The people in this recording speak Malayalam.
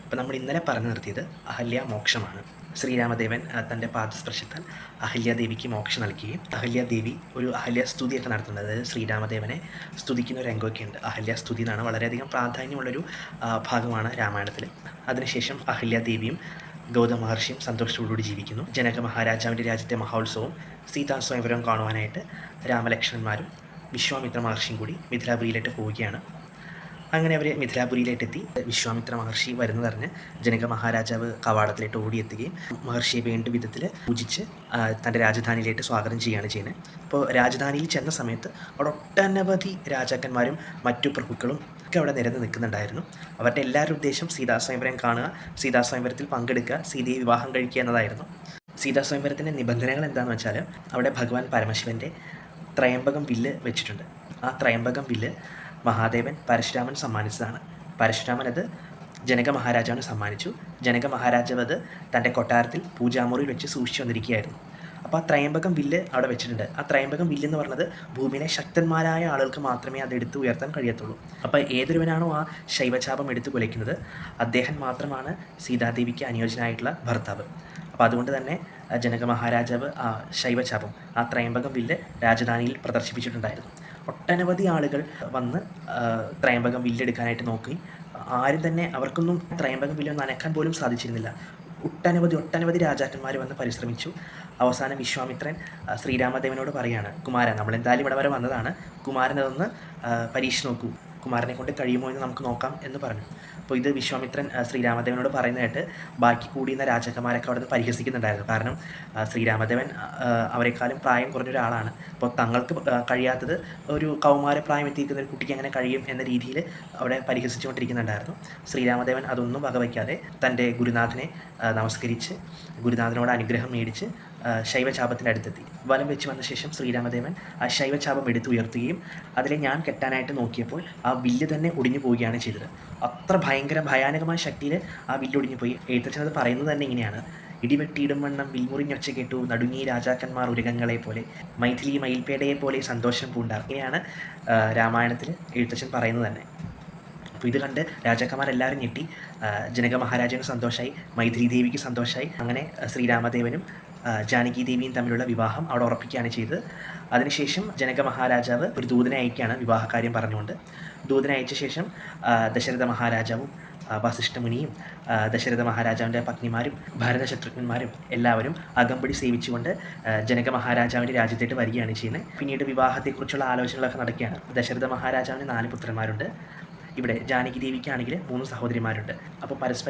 അപ്പോൾ നമ്മൾ ഇന്നലെ പറഞ്ഞു നിർത്തിയത് അഹല്യ മോക്ഷമാണ്. ശ്രീരാമദേവൻ തൻ്റെ പാദസ്പർശത്താൽ അഹല്യാദേവിക്ക് മോക്ഷം നൽകുകയും അഹല്യാദേവി ഒരു അഹല്യ സ്തുതിയൊക്കെ നടത്തുന്നത്, അതായത് ശ്രീരാമദേവനെ സ്തുതിക്കുന്ന ഒരു രംഗമൊക്കെ ഉണ്ട്. അഹല്യ സ്തുതി എന്നാണ്, വളരെയധികം പ്രാധാന്യമുള്ളൊരു ഭാഗമാണ് രാമായണത്തിൽ. അതിനുശേഷം അഹല്യാദേവിയും ഗൗതമ മഹർഷിയും സന്തോഷത്തോടുകൂടി ജീവിക്കുന്നു. ജനക മഹാരാജാവിൻ്റെ രാജ്യത്തെ മഹോത്സവവും സീതാ സ്വയംവരവും കാണുവാനായിട്ട് രാമലക്ഷ്മണന്മാരും വിശ്വാമിത്ര മഹർഷിയും കൂടി മിഥിലാപുരിയിലേക്ക് പോവുകയാണ്. അങ്ങനെ അവർ മിഥിലാപുരിയിലേക്കെത്തി. വിശ്വാമിത്ര മഹർഷി വരുന്നതറിഞ്ഞ് ജനക മഹാരാജാവ് കവാടത്തിലേക്ക് ഓടിയെത്തുകയും മഹർഷിയെ വേണ്ട വിധത്തിൽ പൂജിച്ച് തൻ്റെ രാജധാനിയിലേക്ക് സ്വാഗതം ചെയ്യുകയാണ് ചെയ്യുന്നത്. അപ്പോൾ രാജധാനിയിൽ ചെന്ന സമയത്ത് അവിടെ ഒട്ടനവധി രാജാക്കന്മാരും മറ്റു പ്രഭുക്കളും ഒക്കെ അവിടെ നിരന്ന് നിൽക്കുന്നുണ്ടായിരുന്നു. അവരുടെ എല്ലാവരുടെ ഉദ്ദേശം സീതാസ്വയംവരം കാണുക, സീതാസ്വയംവരത്തിൽ പങ്കെടുക്കുക, സീതയെ വിവാഹം കഴിക്കുക എന്നതായിരുന്നു. സീതാസ്വയംവരത്തിൻ്റെ നിബന്ധനകൾ എന്താണെന്ന് വെച്ചാൽ, അവിടെ ഭഗവാൻ പരമശിവൻ്റെ ത്രയംബകം വില്ല് വെച്ചിട്ടുണ്ട്. ആ ത്രയംബകം വില്ല് മഹാദേവൻ പരശുരാമൻ സമ്മാനിച്ചതാണ്. പരശുരാമൻ അത് ജനക മഹാരാജാവിന് സമ്മാനിച്ചു. ജനക മഹാരാജാവ് അത് തൻ്റെ കൊട്ടാരത്തിൽ പൂജാമുറിയിൽ വെച്ച് സൂക്ഷിച്ചു വന്നിരിക്കുകയായിരുന്നു. അപ്പോൾ ആ ത്രയംബകം വില്ല് അവിടെ വെച്ചിട്ടുണ്ട്. ആ ത്രയംബകം വില്ല് എന്ന് പറഞ്ഞത് ഭൂമിയിലെ ശക്തന്മാരായ ആളുകൾക്ക് മാത്രമേ അത് എടുത്ത് ഉയർത്താൻ കഴിയത്തുള്ളൂ. അപ്പോൾ ഏതൊരുവനാണോ ആ ശൈവചാപം എടുത്തു കുലയ്ക്കുന്നത്, അദ്ദേഹം മാത്രമാണ് സീതാദേവിക്ക് അനുയോജ്യനായിട്ടുള്ള ഭർത്താവ്. അപ്പോൾ അതുകൊണ്ട് തന്നെ ജനക മഹാരാജാവ് ആ ശൈവചാപം, ആ ത്രയംബകം വില്ല് രാജധാനിയിൽ പ്രദർശിപ്പിച്ചിട്ടുണ്ടായിരുന്നു. ഒട്ടനവധി ആളുകൾ വന്ന് ത്രയംബകം വില്ലെടുക്കാനായിട്ട് നോക്കി. ആരും തന്നെ അവർക്കൊന്നും ത്രയംബകം വില്ലൊന്നും അനക്കാൻ പോലും സാധിച്ചിരുന്നില്ല. ഒട്ടനവധി രാജാക്കന്മാർ വന്ന് പരിശ്രമിച്ചു. അവസാനം വിശ്വാമിത്രൻ ശ്രീരാമദേവനോട് പറയാണ്, കുമാരൻ, നമ്മളെന്തായാലും ഇവിടെ വരെ വന്നതാണ്, കുമാരൻ അതൊന്ന് പരീക്ഷ നോക്കൂ, കുമാരനെ കൊണ്ട് കഴിയുമോ എന്ന് നമുക്ക് നോക്കാം എന്ന് പറഞ്ഞു. അപ്പോൾ ഇത് വിശ്വാമിത്രൻ ശ്രീരാമദേവനോട് പറയുന്നതായിട്ട് ബാക്കി കൂടിയുന്ന രാജാക്കന്മാരൊക്കെ അവിടെ നിന്ന് പരിഹസിക്കുന്നുണ്ടായിരുന്നു. കാരണം ശ്രീരാമദേവൻ അവരെക്കാളും പ്രായം കുറഞ്ഞൊരാളാണ്. അപ്പോൾ തങ്ങൾക്ക് കഴിയാത്തത് ഒരു കൗമാരപ്രായം എത്തിയിരിക്കുന്ന ഒരു കുട്ടിക്ക് എങ്ങനെ കഴിയും എന്ന രീതിയിൽ അവിടെ പരിഹസിച്ചുകൊണ്ടിരിക്കുന്നുണ്ടായിരുന്നു. ശ്രീരാമദേവൻ അതൊന്നും വകവയ്ക്കാതെ തൻ്റെ ഗുരുനാഥനെ നമസ്കരിച്ച് ഗുരുനാഥനോട് അനുഗ്രഹം മേടിച്ച് ശൈവചാപത്തിൻ്റെ അടുത്തെത്തി. വലം വെച്ച് വന്ന ശേഷം ശ്രീരാമദേവൻ ആ ശൈവചാപം എടുത്തുയർത്തുകയും അതിലെ ഞാൻ കെട്ടാനായിട്ട് നോക്കിയപ്പോൾ ആ വില്ല് തന്നെ ഒടിഞ്ഞു പോവുകയാണ് ചെയ്തത്. അത്ര ഭയാനകമായ ശക്തിയിൽ ആ വില്ല് ഒടിഞ്ഞു പോയി. എഴുത്തച്ഛനത് പറയുന്നത് തന്നെ ഇങ്ങനെയാണ്: ഇടിവെട്ടിയിടും വണ്ണം വിൽമുറിഞ്ഞൊച്ച കേട്ടു, നടുങ്ങി രാജാക്കന്മാർ ഉരകങ്ങളെ പോലെ, മൈഥിലി മയിൽപേടയെ പോലെ സന്തോഷം പൂണ്ടാർ. ഇങ്ങനെയാണ് രാമായണത്തിൽ എഴുത്തച്ഛൻ പറയുന്നത് തന്നെ. അപ്പോൾ ഇത് കണ്ട് രാജാക്കന്മാരെല്ലാവരും ഞെട്ടി. ജനക മഹാരാജാവിന് സന്തോഷമായി, മൈഥിലി ദേവിക്ക് സന്തോഷമായി. അങ്ങനെ ശ്രീരാമദേവനും ജാനകി ദേവിയും തമ്മിലുള്ള വിവാഹം അവിടെ ഉറപ്പിക്കുകയാണ് ചെയ്തത്. അതിനുശേഷം ജനക മഹാരാജാവ് ഒരു ദൂതനെ അയക്കുകയാണ് വിവാഹകാര്യം പറഞ്ഞുകൊണ്ട്. ദൂതനെ അയച്ച ശേഷം ദശരഥ മഹാരാജാവും വസിഷ്ഠമുനിയും ദശരഥ മഹാരാജാവിൻ്റെ പത്നിമാരും ഭരതശത്രുഘ്നന്മാരും എല്ലാവരും അകമ്പടി സേവിച്ചുകൊണ്ട് ജനക മഹാരാജാവിൻ്റെ രാജ്യത്തേക്ക് വരികയാണ് ചെയ്യുന്നത്. പിന്നീട് വിവാഹത്തെക്കുറിച്ചുള്ള ആലോചനകളൊക്കെ നടക്കുകയാണ്. ദശരഥ മഹാരാജാവിന് 4 പുത്രന്മാരുണ്ട്. ഇവിടെ ജാനകി ദേവിക്കാണെങ്കിൽ 3 സഹോദരിമാരുണ്ട്. അപ്പോൾ പരസ്പരം